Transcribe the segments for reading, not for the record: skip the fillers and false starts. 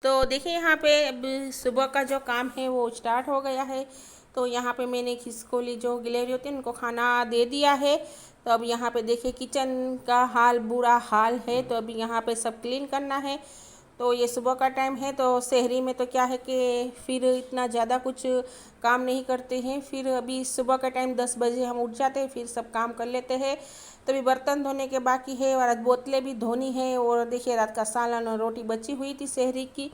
तो देखिए यहाँ पे अब सुबह का जो काम है वो स्टार्ट हो गया है। तो यहाँ पे मैंने खिसकोली जो गिलहरी होती है उनको खाना दे दिया है। तो अब यहाँ पे देखिए किचन का हाल बुरा हाल है। तो अभी यहाँ पे सब क्लीन करना है। तो ये सुबह का टाइम है तो शहरी में तो क्या है कि फिर इतना ज़्यादा कुछ काम नहीं करते हैं। फिर अभी सुबह का टाइम 10 बजे हम उठ जाते हैं, फिर सब काम कर लेते हैं। तभी बर्तन धोने के बाकी है और आज बोतलें भी धोनी है। और देखिए रात का सालन और रोटी बची हुई थी शहरी की।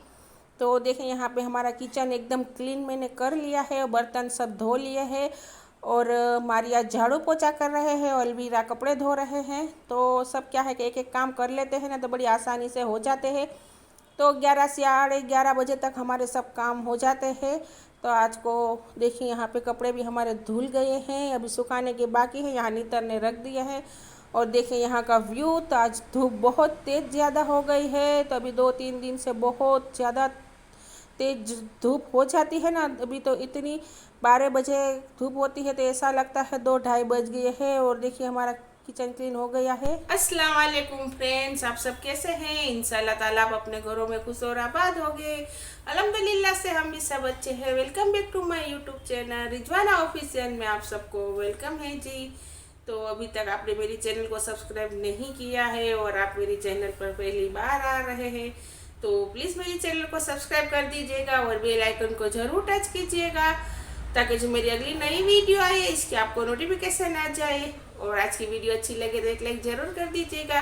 तो देखें यहाँ पे हमारा किचन एकदम क्लीन मैंने कर लिया है और बर्तन सब धो लिए हैं। और मारिया झाड़ू पोछा कर रहे हैं और अलवीरा कपड़े धो रहे हैं। तो सब क्या है कि एक एक काम कर लेते हैं ना तो बड़ी आसानी से हो जाते हैं। तो 11 से 11:30 बजे तक हमारे सब काम हो जाते हैं। तो आज को देखिए यहाँ पे कपड़े भी हमारे धुल गए हैं, अभी सुखाने के बाकी है। यहाँ नीतर ने रख दिया है। और देखें यहाँ का व्यू, तो आज धूप बहुत तेज़ ज़्यादा हो गई है। तो अभी 2-3 दिन से बहुत ज़्यादा तेज धूप हो जाती है ना। अभी तो इतनी 12 बजे धूप होती है तो ऐसा लगता है 2-2:30 बज गए हैं। और देखिए हमारा किचन क्लीन हो गया है। अस्सलाम वालेकुम फ्रेंड्स, आप सब कैसे हैं? इंशाल्लाह ताला आप अपने घरों में खुश और आबाद होंगे। अल्हम्दुलिल्लाह से हम भी सब अच्छे हैं। Welcome back to my YouTube channel Rizwana official में आप सबको वेलकम है जी। तो अभी तक आपने मेरी चैनल को सब्सक्राइब नहीं किया है और आप मेरी चैनल पर पहली बार आ रहे हैं तो प्लीज़ मेरी चैनल को सब्सक्राइब कर दीजिएगा और बेल आइकन को ज़रूर टच कीजिएगा ताकि जो मेरी अगली नई वीडियो आए इसकी आपको नोटिफिकेशन आ जाए। और आज की वीडियो अच्छी लगे तो एक लाइक ज़रूर कर दीजिएगा।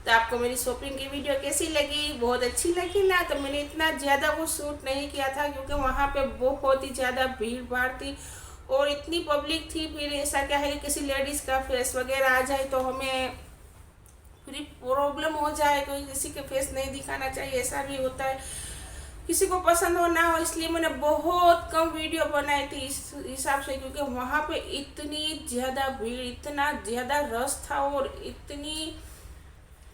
तो आपको मेरी शॉपिंग की वीडियो कैसी लगी? बहुत अच्छी लगी ना? तो मैंने इतना ज़्यादा वो शूट नहीं किया था क्योंकि वहाँ पे बहुत ही ज़्यादा भीड़ भाड़ थी और इतनी पब्लिक थी। फिर ऐसा क्या है कि किसी लेडीज़ का फेस वगैरह आ जाए तो हमें फिर प्रॉब्लम हो जाए। कोई किसी के फेस नहीं दिखाना चाहिए, ऐसा भी होता है, किसी को पसंद हो ना हो। इसलिए मैंने बहुत कम वीडियो बनाई थी इस हिसाब से क्योंकि वहाँ पे इतनी ज़्यादा भीड़, इतना ज़्यादा रश था और इतनी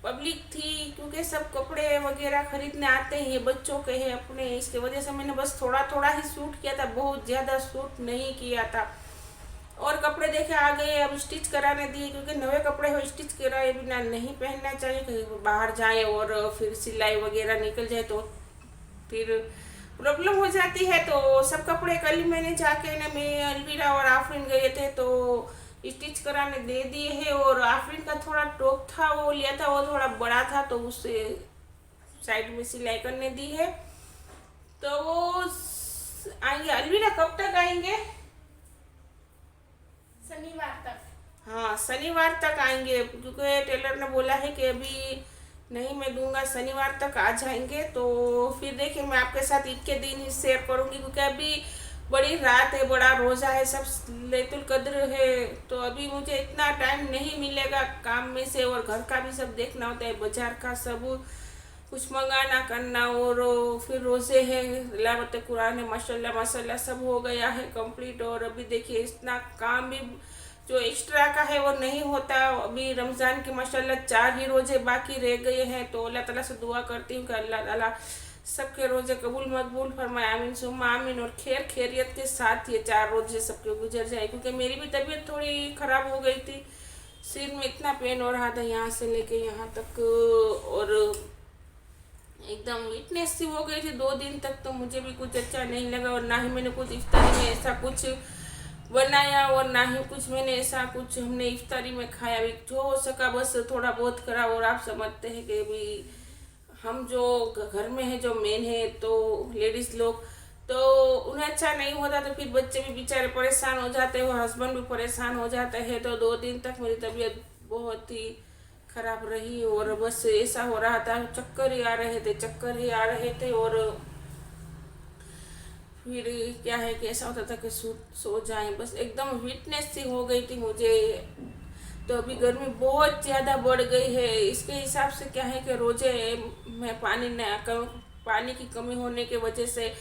पब्लिक थी क्योंकि सब कपड़े वगैरह खरीदने आते हैं, बच्चों के हैं अपने। इसकी वजह से मैंने बस थोड़ा थोड़ा ही शूट किया था, बहुत ज़्यादा शूट नहीं किया था। और कपड़े देखे आ गए, अब स्टिच कराने दिए क्योंकि नए कपड़े हो स्टिच कराए बिना नहीं पहनना चाहिए। कहीं बाहर जाए और फिर सिलाई वगैरह निकल जाए तो फिर प्रॉब्लम हो जाती है। तो सब कपड़े कल ही मैंने जाके ना मैं अलवीरा और आफरीन गए थे तो स्टिच कराने दे दिए हैं। और आफरीन का थोड़ा टॉप था वो लिया था, वो थोड़ा बड़ा था तो उससे साइड में सिलाई करने दी है। तो वो आएंगे। अलवीरा कब तक आएंगे? शनिवार तक। हाँ शनिवार तक आएंगे क्योंकि टेलर ने बोला है कि अभी नहीं मैं दूंगा, शनिवार तक आ जाएंगे। तो फिर देखिए मैं आपके साथ ईद के दिन ही शेयर करूंगी क्योंकि अभी बड़ी रात है, बड़ा रोज़ा है, सब लैलतुल कद्र है। तो अभी मुझे इतना टाइम नहीं मिलेगा काम में से और घर का भी सब देखना होता है, बाजार का सब कुछ मंगाना करना। और फिर रोज़े है, तिलावत कुरान है, माशाल्लाह माशाल्लाह सब हो गया है कंप्लीट। और अभी देखिए इतना काम भी जो एक्स्ट्रा का है वो नहीं होता। अभी रमज़ान के माशाल्लाह 4 ही रोज़े बाकी रह गए हैं। तो अल्लाह ताला से दुआ करती हूँ कि अल्लाह ताला सबके रोज़े कबूल मकबूल फरमाए, आमीन सुम्मा आमीन। और खैर खैरियत के साथ ये 4 रोज़े सबके गुजर जाए क्योंकि मेरी भी तबीयत थोड़ी ख़राब हो गई थी, सिर में इतना पेन हो रहा था यहाँ से लेके यहाँ तक और एकदम वीकनेस सी हो गई थी 2 दिन तक। तो मुझे भी कुछ अच्छा नहीं लगा और ना ही मैंने कुछ इफ्तारी में ऐसा कुछ बनाया और ना ही कुछ मैंने ऐसा कुछ हमने इफ्तारी में खाया। भी जो हो सका बस थोड़ा बहुत करा। और आप समझते हैं कि भी हम जो घर में है जो मेन है तो लेडीज़ लोग, तो उन्हें अच्छा नहीं होता तो फिर बच्चे भी बेचारे परेशान हो जाते हैं और हस्बैंड भी परेशान हो जाते हैं। तो 2 दिन तक मेरी तबीयत बहुत ही खराब रही और बस ऐसा हो रहा था, चक्कर ही आ रहे थे, चक्कर ही आ रहे थे। और फिर क्या है कि ऐसा होता था कि सो जाए, बस एकदम वीकनेस सी हो गई थी मुझे। तो अभी गर्मी बहुत ज़्यादा बढ़ गई है, इसके हिसाब से क्या है कि रोजे में पानी की कमी होने की वजह से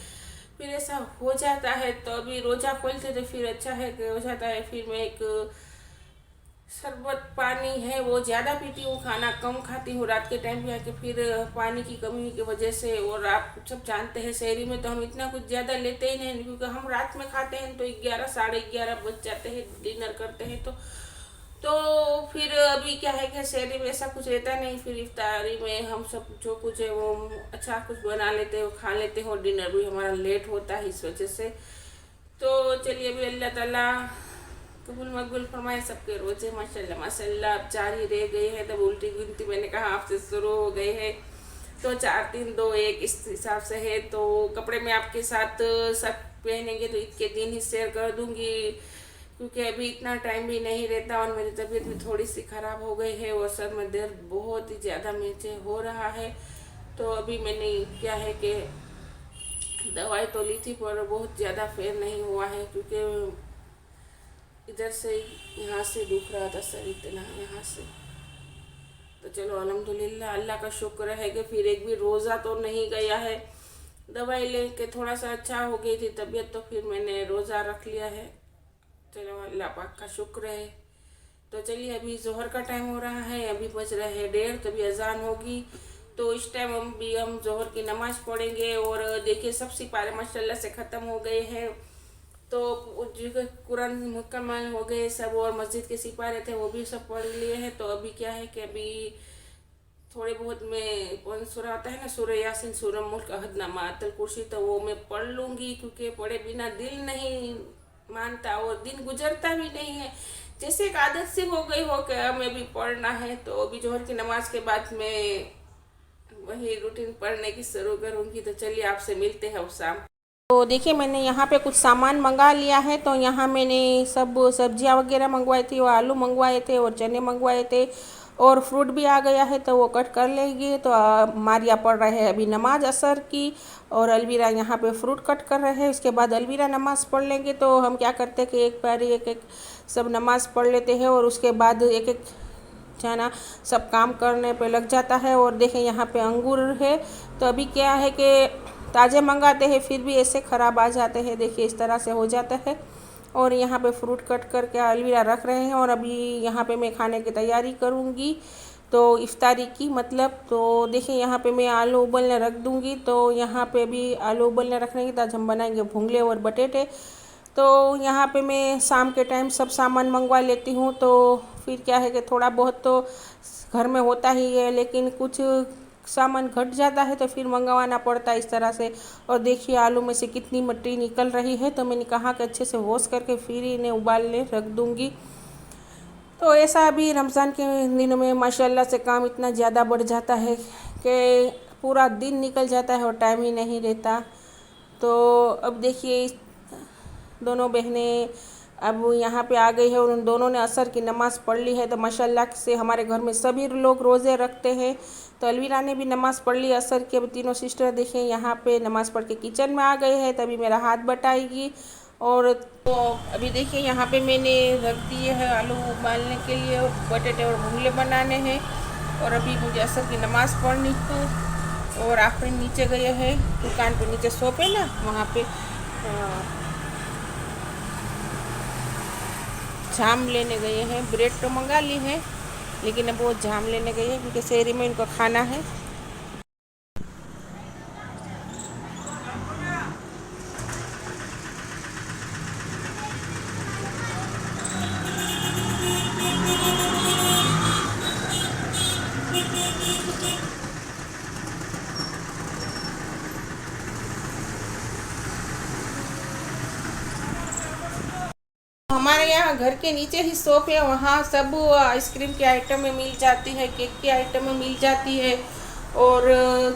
फिर ऐसा हो जाता है। तो अभी रोज़ा खोलते तो फिर अच्छा है कि हो जाता है। फिर मैं एक शरबत पानी है वो ज़्यादा पीती हूँ, खाना कम खाती हूँ रात के टाइम पे आके, फिर पानी की कमी की वजह से। और आप सब जानते हैं शहरी में तो हम इतना कुछ ज़्यादा लेते ही नहीं, क्योंकि हम रात में खाते हैं तो 11 साढ़े 11 बज जाते हैं डिनर करते हैं। तो फिर अभी क्या है कि शहरी में ऐसा कुछ रहता नहीं। फिर इफ्तारी में हम सब जो कुछ है वो अच्छा कुछ बना लेते हैं, खा लेते हैं और डिनर भी हमारा लेट होता है इस वजह से। तो चलिए अभी अल्लाह ताला कबूल मकबूल फरमाए सबके रोजे माशाल्लाह माशाल्लाह। अब 4 ही रह गए हैं, तब उल्टी गिनती मैंने कहा आपसे शुरू हो गए हैं। तो 4 3 2 1 इस हिसाब से है। तो कपड़े में आपके साथ सब पहनेंगे तो ईद के दिन ही शेयर कर दूंगी, क्योंकि अभी इतना टाइम भी नहीं रहता और मेरी तबीयत भी थोड़ी सी ख़राब हो गई है और सर में दर्द बहुत ही ज़्यादा मुझे हो रहा है। तो अभी मैंने क्या है कि दवाई तो ली थी पर बहुत ज़्यादा फेर नहीं हुआ है, क्योंकि इधर से यहाँ से दुख रहा था सर इतना यहाँ से। तो चलो अल्हम्दुलिल्लाह, अल्लाह का शुक्र है कि फिर एक भी रोज़ा तो नहीं गया है। दवाई लेके थोड़ा सा अच्छा हो गई थी तबीयत, तो फिर मैंने रोज़ा रख लिया है। चलो अल्लाह पाक का शुक्र है। तो चलिए अभी जोहर का टाइम हो रहा है, अभी बज रहे हैं 1:30, तभी अजान होगी। तो इस टाइम हम जोहर की नमाज़ पढ़ेंगे। और देखिए सब सिपारे माशाल्लाह से ख़त्म हो गए हैं, तो कुरान मुकम्मल हो गए सब, और मस्जिद के सिपारे थे वो भी सब पढ़ लिए हैं। तो अभी क्या है कि अभी थोड़े बहुत मैं कौन सूरा आता है ना, सूरह यासीन, सूरह मुल्क, अहदनामा, आयतुल कुर्सी, तो वो मैं पढ़ लूँगी, क्योंकि पढ़े बिना दिल नहीं मानता और दिन गुजरता भी नहीं है। जैसे एक आदत सी हो गई हो कि हमें भी पढ़ना है। तो अभी जोहर की नमाज के बाद मैं वही रूटीन पढ़ने की शुरू करूँगी। तो चलिए आपसे मिलते हैं अब शाम। तो देखिए मैंने यहाँ पे कुछ सामान मंगा लिया है। तो यहाँ मैंने सब सब्जियाँ वगैरह मंगवाई थी, और आलू मंगवाए थे और चने मंगवाए थे, और फ्रूट भी आ गया है तो वो कट कर लेंगे। तो मारिया पढ़ रहे हैं अभी नमाज असर की, और अलवीरा यहाँ पे फ्रूट कट कर रहे हैं। उसके बाद अलवीरा नमाज़ पढ़ लेंगे। तो हम क्या करते हैं कि एक बारी एक एक सब नमाज़ पढ़ लेते हैं, और उसके बाद एक एक जाना सब काम करने पे लग जाता है। और देखें यहाँ पे अंगूर है, तो अभी क्या है कि ताज़े मंगाते हैं फिर भी ऐसे ख़राब आ जाते हैं, देखिए इस तरह से हो जाता है। और यहाँ पे फ्रूट कट करके अलवीरा रख रहे हैं, और अभी यहाँ पे मैं खाने की तैयारी करूँगी, तो इफ्तारी की मतलब। तो देखिए यहाँ पे मैं आलू उबलने रख दूँगी। तो यहाँ पे भी आलू उबलने रखने की, आज हम बनाएंगे भुंगले और बटेटे। तो यहाँ पे मैं शाम के टाइम सब सामान मंगवा लेती हूँ। तो फिर क्या है कि थोड़ा बहुत तो घर में होता ही है, लेकिन कुछ सामान घट जाता है तो फिर मंगवाना पड़ता है इस तरह से। और देखिए आलू में से कितनी मिट्टी निकल रही है, तो मैंने कहा कि अच्छे से वॉश करके फिर इन्हें उबालने रख दूँगी। तो ऐसा अभी रमज़ान के दिनों में माशाल्लाह से काम इतना ज़्यादा बढ़ जाता है कि पूरा दिन निकल जाता है और टाइम ही नहीं रहता। तो अब देखिए दोनों बहनें अब यहाँ पे आ गई है, और उन दोनों ने असर की नमाज़ पढ़ ली है। तो माशाल्लाह से हमारे घर में सभी लोग रोज़े रखते हैं। तो अलवीरा ने भी नमाज़ पढ़ ली असर की। अब तीनों सिस्टर देखें यहाँ पे नमाज़ पढ़ के किचन में आ गए हैं, तभी मेरा हाथ बटाएगी। और तो अभी देखिए यहाँ पे मैंने रख दिए हैं आलू उबालने के लिए, बटेटे और भुंगले बनाने हैं। और अभी मुझे असर की नमाज़ पढ़नी है। और आफरीन नीचे गए हैं दुकान पे, नीचे शॉप है ना वहाँ पे जाम लेने गए हैं। ब्रेड तो मंगा ली है, लेकिन अब वो जाम लेने गए हैं क्योंकि शहरी में इनको खाना है। हमारे यहाँ घर के नीचे ही शॉप है, वहाँ सब आइसक्रीम के आइटम में मिल जाती है, केक के आइटम में मिल जाती है। और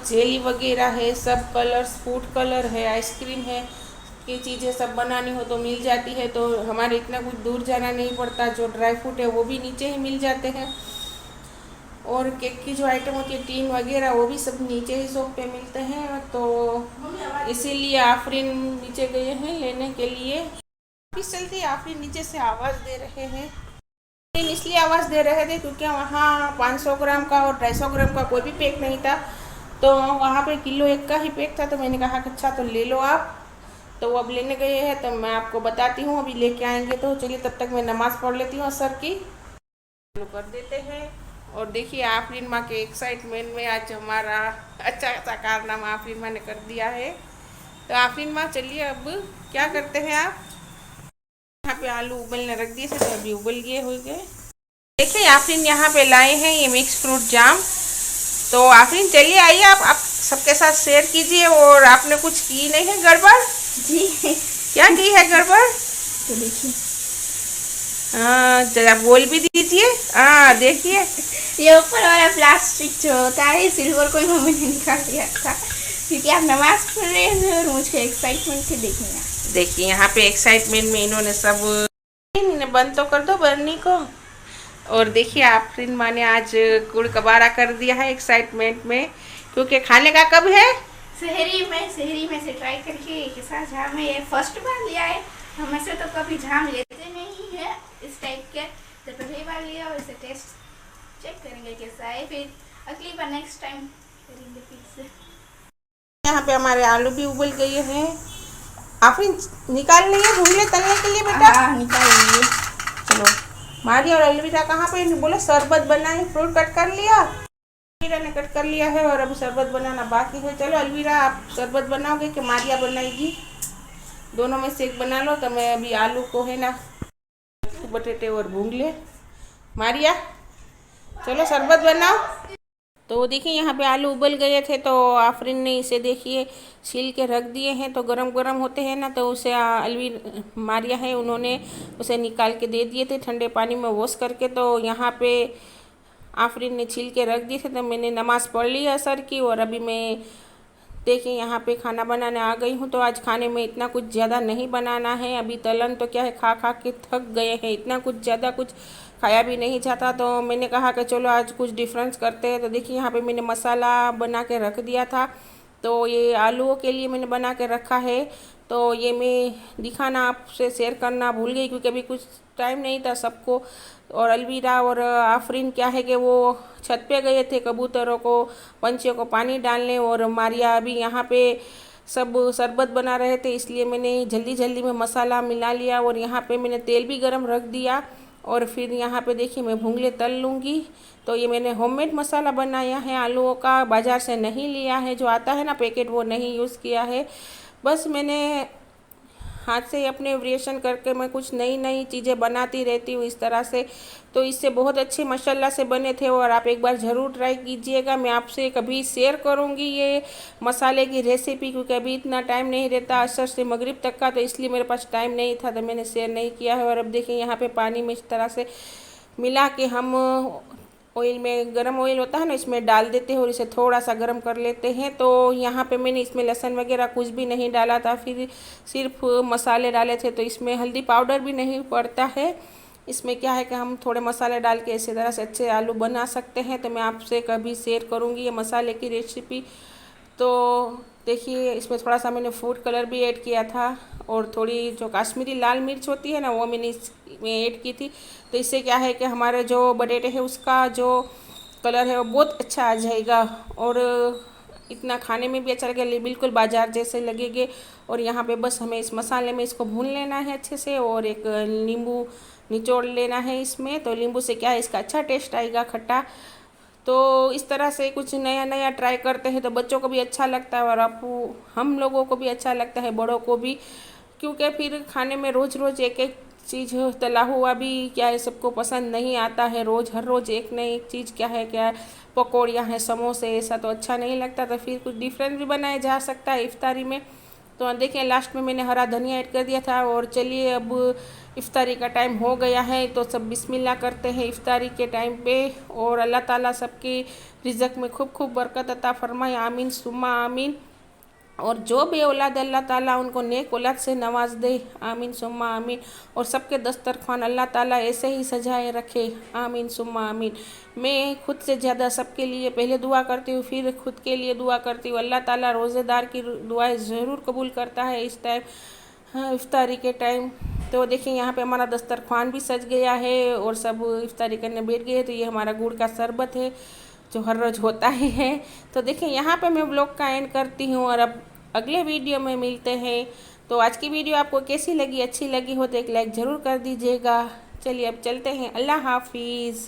जेली वगैरह है, सब कलर्स, फूड कलर है, आइसक्रीम है, की चीज़ें सब बनानी हो तो मिल जाती है। तो हमारे इतना कुछ दूर जाना नहीं पड़ता। जो ड्राई फ्रूट है वो भी नीचे ही मिल जाते हैं, और केक की जो आइटम होती है, टीन वगैरह, वो भी सब नीचे ही शॉप पे मिलते हैं। तो इसीलिए आफरीन नीचे गए हैं लेने के लिए। वापिस चलते आफरीन नीचे से आवाज़ दे रहे हैं। इसलिए आवाज़ दे रहे थे क्योंकि वहाँ 500 ग्राम का और 250 ग्राम का कोई भी पैक नहीं था, तो वहाँ पे किलो एक का ही पैक था। तो मैंने कहा कि अच्छा तो ले लो आप। तो वो अब लेने गए हैं, तो मैं आपको बताती हूँ अभी लेके आएंगे। तो चलिए तब तक मैं नमाज़ पढ़ लेती हूँ असर की, चालू कर देते हैं। और देखिए आफरीन माँ के एक्साइटमेंट में आज हमारा अच्छा सा कारनामा आफरीन माँ ने कर दिया है। तो आफरीन माँ चलिए अब क्या करते हैं आप। यहाँ पे आलू उबलने रख दिए थे तो अभी उबल गए हो गए। देखिए आफरीन यहाँ पे लाए हैं ये मिक्स फ्रूट जाम। तो आफरीन चलिए आइए, आप सबके साथ शेयर कीजिए। और आपने कुछ की नहीं है गड़बड़? जी। क्या की है गड़बड़? तो देखिए, हाँ जरा बोल भी दीजिए। हाँ देखिए, ये ऊपर वाला प्लास्टिक जो होता है सिल्वर को ही मम्मी ने निकाल दिया था, क्योंकि आप नमाज पढ़ रहे थे और मुझे एक्साइटमेंट थी देखने। देखिए यहाँ पे एक्साइटमेंट में इन्होंने सब बंद तो कर दो बर्नी को। और देखिए आफरीन माँ ने आज गुड़ कबारा कर दिया है एक्साइटमेंट में, क्योंकि खाने का कब है? शहरी में से ट्राई करके कैसा जाम है। ये फर्स्ट बार लिया है, हम ऐसे तो कभी जाम लेते नहीं है इस टाइप के, तो पहली बार लिया और इसे टेस्ट चेक करेंगे कैसा है, फिर अगली बार नेक्स्ट टाइम करेंगे फिर से। यहाँ पे हमारे आलू भी उबल गए हैं। आफरीन निकाल लिए भूंगले तलने के लिए बेटा। हाँ निकाल लिए। चलो मारिया और अलविदा कहाँ पे? बोलो शरबत बनाए, फ्रूट कट कर लिया, अलविरा ने कट कर लिया है और अभी शरबत बनाना बाकी है। चलो अलविरा आप शरबत बनाओगे कि मारिया बनाएगी? दोनों में से एक बना लो। तो मैं अभी आलू को है ना बटेटे और भूंगले। मारिया चलो शरबत बनाओ। तो देखिए यहाँ पे आलू उबल गए थे, तो आफरीन ने इसे देखिए छील के रख दिए हैं। तो गरम गरम होते हैं ना, तो उसे मारिया है उन्होंने उसे निकाल के दे दिए थे ठंडे पानी में वॉश करके। तो यहाँ पे आफरीन ने छील के रख दिए थे, तो मैंने नमाज़ पढ़ ली असर की। और अभी मैं देखिए यहाँ पे खाना बनाने आ गई हूँ। तो आज खाने में इतना कुछ ज़्यादा नहीं बनाना है। अभी तलन तो क्या है, खा खा के थक गए हैं, इतना कुछ ज़्यादा कुछ खाया भी नहीं जाता। तो मैंने कहा कि चलो आज कुछ डिफरेंस करते हैं। तो देखिए यहाँ पे मैंने मसाला बना के रख दिया था। तो ये आलूओं के लिए मैंने बना के रखा है। तो ये मैं दिखाना आपसे शेयर करना भूल गई, क्योंकि अभी कुछ टाइम नहीं था सबको। और अलविदा और आफरीन क्या है कि वो छत पे गए थे कबूतरों को, पंछियों को पानी डालने। और मारिया अभी यहाँ पे सब शरबत बना रहे थे, इसलिए मैंने जल्दी जल्दी में मसाला मिला लिया। और यहाँ पे मैंने तेल भी गरम रख दिया। और फिर यहाँ पे देखिए मैं भूंगले तल लूँगी। तो ये मैंने होममेड मसाला बनाया है आलूओं का, बाज़ार से नहीं लिया है, जो आता है ना पैकेट वो नहीं यूज़ किया है। बस मैंने हाथ से अपने वेरिएशन करके मैं कुछ नई नई चीज़ें बनाती रहती हूँ इस तरह से। तो इससे बहुत अच्छे माशाल्लाह से बने थे, और आप एक बार ज़रूर ट्राई कीजिएगा। मैं आपसे कभी शेयर करूँगी ये मसाले की रेसिपी, क्योंकि अभी इतना टाइम नहीं रहता असर से मगरिब तक का, तो इसलिए मेरे पास टाइम नहीं था, तो मैंने शेयर नहीं किया है। और अब देखिए यहाँ पे पानी में इस तरह से मिला के हम ऑयल में, गरम ऑयल होता है ना, इसमें डाल देते हैं और इसे थोड़ा सा गरम कर लेते हैं। तो यहाँ पे मैंने इसमें लहसुन वगैरह कुछ भी नहीं डाला था, फिर सिर्फ मसाले डाले थे। तो इसमें हल्दी पाउडर भी नहीं पड़ता है। इसमें क्या है कि हम थोड़े मसाले डाल के इसी तरह से अच्छे आलू बना सकते हैं। तो मैं आपसे कभी शेयर करूँगी ये मसाले की रेसिपी। तो देखिए इसमें थोड़ा सा मैंने फूड कलर भी ऐड किया था, और थोड़ी जो कश्मीरी लाल मिर्च होती है ना, वो मैंने इसमें ऐड की थी। तो इससे क्या है कि हमारे जो बटेटे हैं उसका जो कलर है वो बहुत अच्छा आ जाएगा, और इतना खाने में भी अच्छा लगेगा, बिल्कुल बाजार जैसे लगेंगे। और यहाँ पे बस हमें इस मसाले में इसको भून लेना है अच्छे से, और एक नींबू निचोड़ लेना है इसमें। तो नींबू से क्या है, इसका अच्छा टेस्ट आएगा, खट्टा। तो इस तरह से कुछ नया नया ट्राई करते हैं तो बच्चों को भी अच्छा लगता है, और आप हम लोगों को भी अच्छा लगता है, बड़ों को भी। क्योंकि फिर खाने में रोज़ रोज़ एक एक चीज़ तला हुआ भी क्या है सबको पसंद नहीं आता है। रोज़ हर रोज़ एक न एक चीज़ क्या है पकौड़ियाँ हैं, समोसे, ऐसा तो अच्छा नहीं लगता। तो फिर कुछ डिफरेंट भी बनाया जा सकता है इफ्तारी में। तो देखें लास्ट में मैंने हरा धनिया ऐड कर दिया था। और चलिए अब इफ्तारी का टाइम हो गया है, तो सब बिस्मिल्लाह करते हैं इफ्तारी के टाइम पे। और अल्लाह ताला सबके रिज़्क़ में खूब खूब बरकत अता फरमाए, आमीन सुम्मा आमीन। और जो भी औलाद अल्लाह ताला उनको नेक औलाद से नवाज दे, आमीन सुम्मा आमीन। और सबके दस्तरखान अल्लाह ताला ऐसे ही सजाए रखे, आमीन सुम्मा आमीन। मैं खुद से ज़्यादा सबके लिए पहले दुआ करती हूँ, फिर खुद के लिए दुआ करती हूँ। अल्लाह ताला रोज़ेदार की दुआएं ज़रूर कबूल करता है इस टाइम, हाँ, इफ्तारी के टाइम। तो देखिए यहाँ पे हमारा दस्तरखान भी सज गया है और सब इफ्तारी करने बैठ गए। तो ये हमारा गुड़ का शरबत है जो हर रोज़ होता ही है। तो देखिए यहाँ पे मैं ब्लॉग का एंड करती हूँ और अब अगले वीडियो में मिलते हैं। तो आज की वीडियो आपको कैसी लगी, अच्छी लगी हो तो एक लाइक ज़रूर कर दीजिएगा। चलिए अब चलते हैं, अल्लाह हाफिज़।